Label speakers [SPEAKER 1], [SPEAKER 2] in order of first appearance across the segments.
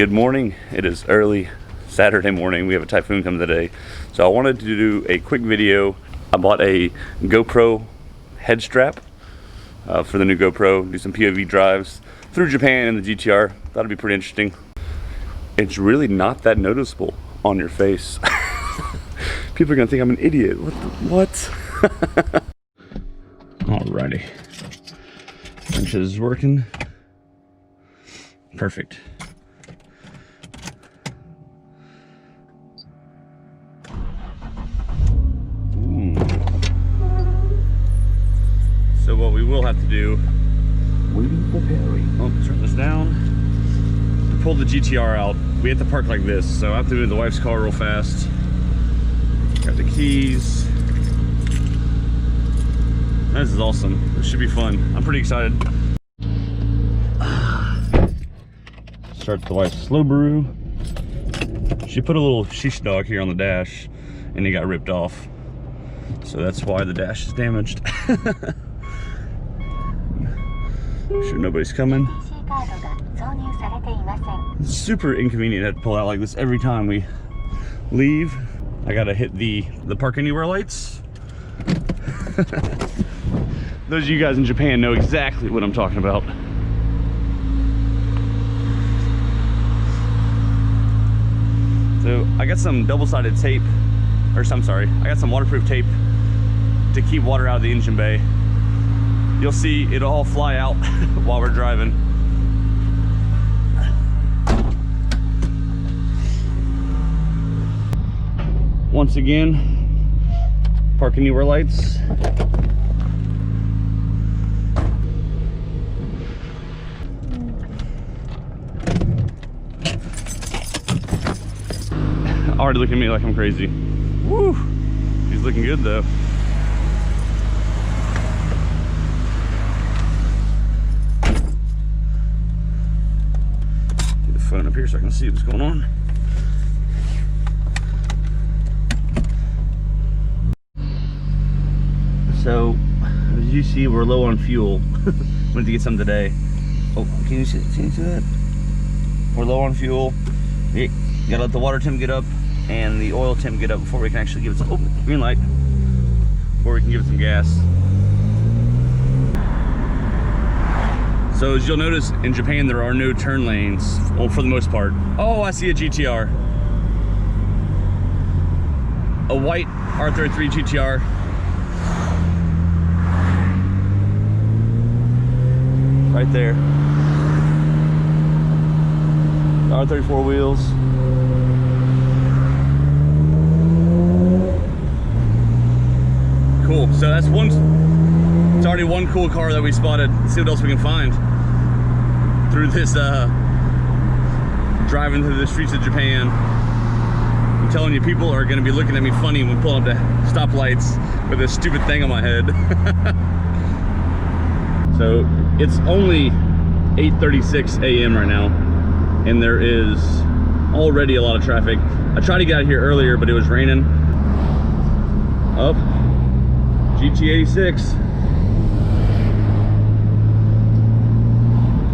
[SPEAKER 1] Good morning. It is early Saturday morning. We have a typhoon coming today. So I wanted to do a quick video. I bought a GoPro head strap for the new GoPro. Do some POV drives through Japan in the GTR. That'll be pretty interesting. It's really not that noticeable on your face. People are gonna think I'm an idiot. What? Alrighty. Wrench is working. Perfect. So what we will have to do, turn this down. To pull the GTR out, we have to park like this. So I have to move the wife's car real fast. Got the keys. This is awesome. This should be fun. I'm pretty excited. Start the wife's slow brew. She put a little sheesh dog here on the dash and it got ripped off. So that's why the dash is damaged. Sure nobody's coming. It's super inconvenient to have to pull out like this every time we leave. I gotta hit the park anywhere lights. Those of you guys in Japan know exactly what I'm talking about. So I got some double-sided tape, I got some waterproof tape to keep water out of the engine bay. You'll see it'll all fly out while we're driving. Once again, park anywhere lights. Already looking at me like I'm crazy. Woo! She's looking good though. Get the phone up here so I can see what's going on. So, as you see, we're low on fuel. Went to get some today. Oh, can you see that? We're low on fuel. You gotta let the water temp get up and the oil temp get up before we can actually give it some, green light, before we can give it some gas. So as you'll notice, in Japan there are no turn lanes, well, for the most part. Oh, I see a GTR. A white R33 Gtr. Right there. R34 wheels. Cool. So that's one. It's already one cool car that we spotted. Let's see what else we can find through this driving through the streets of Japan. I'm telling you, people are going to be looking at me funny when pulling up to stoplights with this stupid thing on my head. So it's only 8:36 a.m. right now, and there is already a lot of traffic. I tried to get out here earlier, but it was raining. Up. GT86.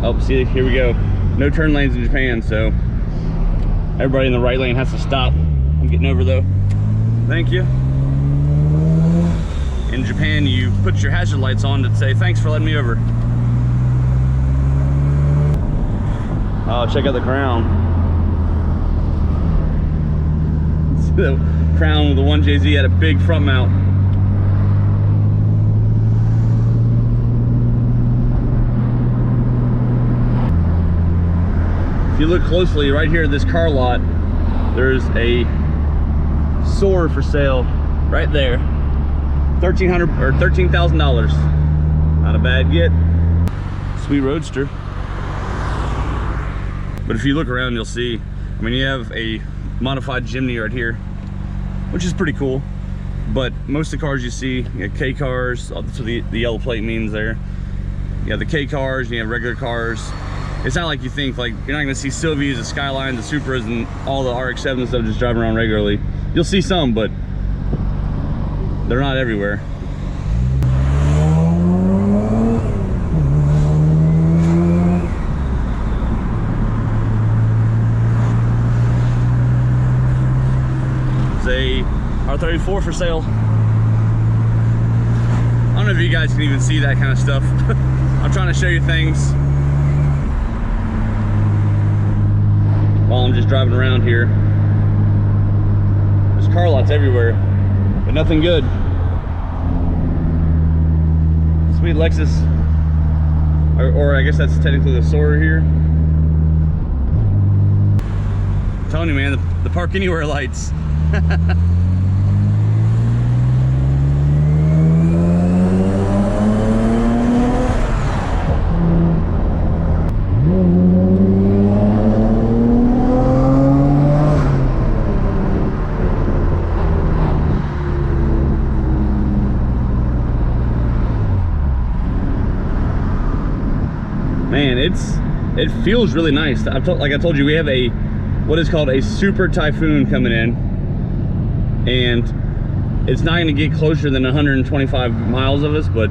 [SPEAKER 1] Oh, see, here we go. No turn lanes in Japan, so everybody in the right lane has to stop. I'm getting over though. Thank you. In Japan, you put your hazard lights on to say, thanks for letting me over. Oh, check out the crown. See the crown with the 1JZ had a big front mount. If you look closely, right here at this car lot, there's a Soar for sale right there. $1,300 or $13,000. Not a bad get. Sweet roadster. But if you look around, you'll see, I mean, you have a modified Jimny right here, which is pretty cool. But most of the cars you see, you have K cars, that's what the yellow plate means there. You have the K cars, and you have regular cars. It's not like you think, like, you're not gonna see Sylvias, the Skylines, the Supras, and all the RX-7s and stuff just driving around regularly. You'll see some, but they're not everywhere. a R34 for sale. I don't know if you guys can even see that kind of stuff. I'm trying to show you things while I'm just driving around here. There's car lots everywhere, but nothing good. Sweet Lexus, or I guess that's technically the Soarer here. I'm telling you, man, the park anywhere lights. Man, it feels really nice. Like I told you, we have what is called a super typhoon coming in, and it's not going to get closer than 125 miles of us, but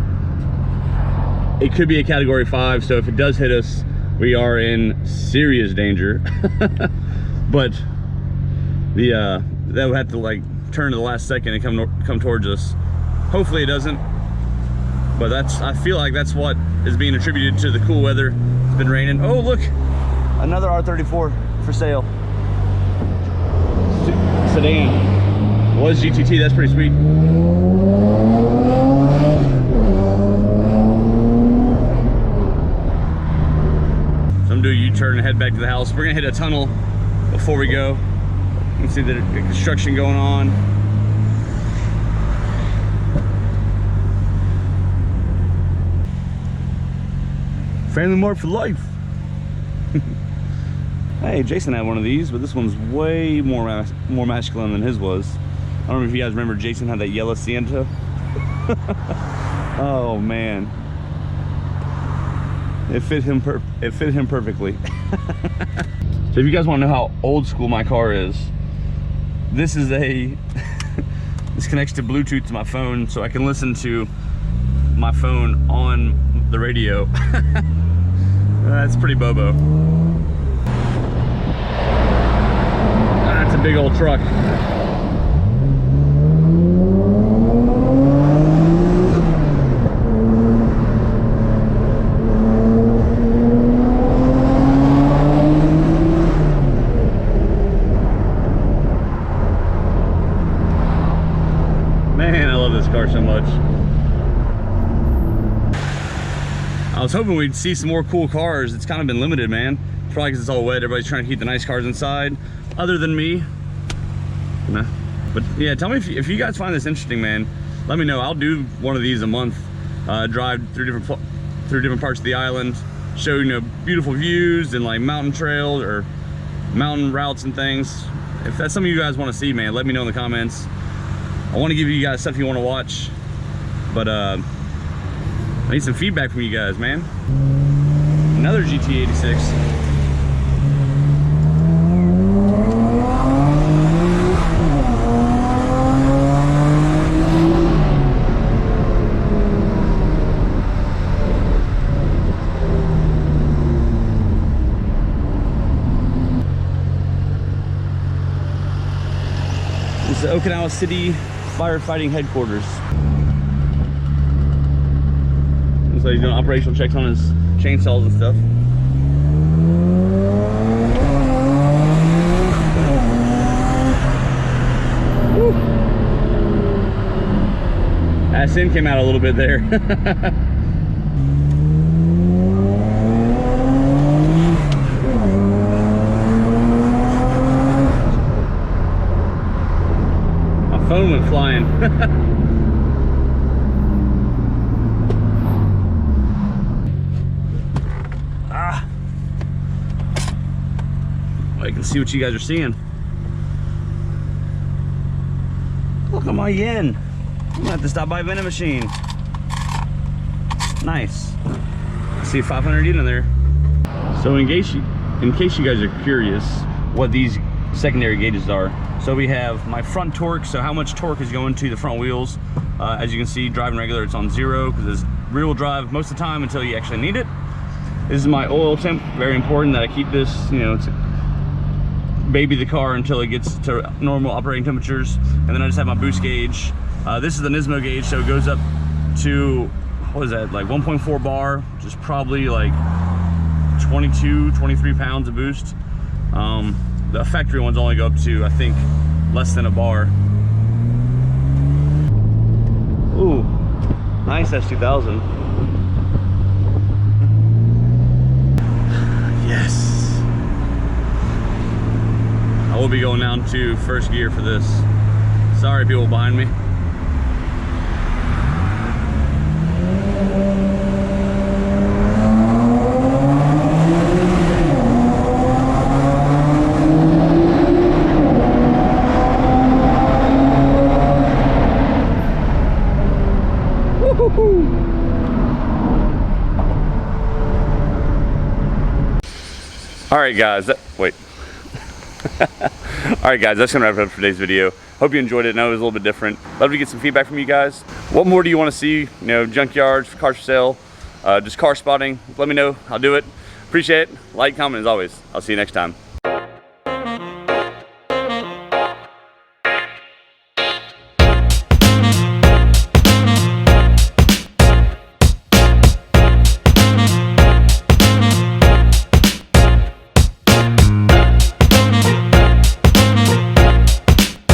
[SPEAKER 1] it could be a category 5. So if it does hit us, we are in serious danger. But that would have to like turn to the last second and come towards us. Hopefully it doesn't. But I feel like that's what is being attributed to the cool weather. It's been raining. Oh, look, another R34 for sale. Sedan. Was GTT, that's pretty sweet. So I'm doing a U-turn and head back to the house. We're gonna hit a tunnel before we go. You can see the construction going on. Family Mart for life. Hey, Jason had one of these, but this one's way more masculine than his was. I don't know if you guys remember, Jason had that yellow Sienta. Oh man, it fit him perfectly. So if you guys want to know how old school my car is, this is this connects to Bluetooth to my phone, so I can listen to my phone on the radio. That's pretty bobo. That's a big old truck. Man, I love this car so much. I was hoping we'd see some more cool cars. It's kind of been limited, man. Probably because it's all wet. Everybody's trying to keep the nice cars inside, other than me. Nah. But yeah, tell me if you guys find this interesting, man. Let me know. I'll do one of these a month. Drive through different parts of the island, show, you know, beautiful views and like mountain trails or mountain routes and things. If that's something you guys want to see, man, let me know in the comments. I want to give you guys stuff you want to watch, but I need some feedback from you guys, man. Another GT86. This is the Okinawa City Firefighting Headquarters. So he's doing operational checks on his chainsaws and stuff. Woo. SN came out a little bit there. My phone went flying. I can see what you guys are seeing. Look at my yen. I'm gonna have to stop by a vending machine. Nice. I see 500 yen in there. So in case you guys are curious what these secondary gauges are, so we have my front torque, so how much torque is going to the front wheels. As you can see, driving regular, it's on 0 because it's rear wheel drive most of the time until you actually need it. This is my oil temp. Very important that I keep this, you know, it's baby the car until it gets to normal operating temperatures. And then I just have my boost gauge. This is the Nismo gauge, so it goes up to, what is that, like 1.4 bar, which is probably like 22, 23 pounds of boost. The factory ones only go up to, I think, less than a bar. Ooh, nice S2000. Yes. I will be going down to first gear for this. Sorry, people behind me. All right, guys, wait. All right, guys, that's gonna wrap it up for today's video. Hope you enjoyed it. I know it was a little bit different. Love to get some feedback from you guys. What more do you want to see? You know, junkyards, cars for sale, just car spotting. Let me know. I'll do it. Appreciate it. Like, comment as always. I'll see you next time.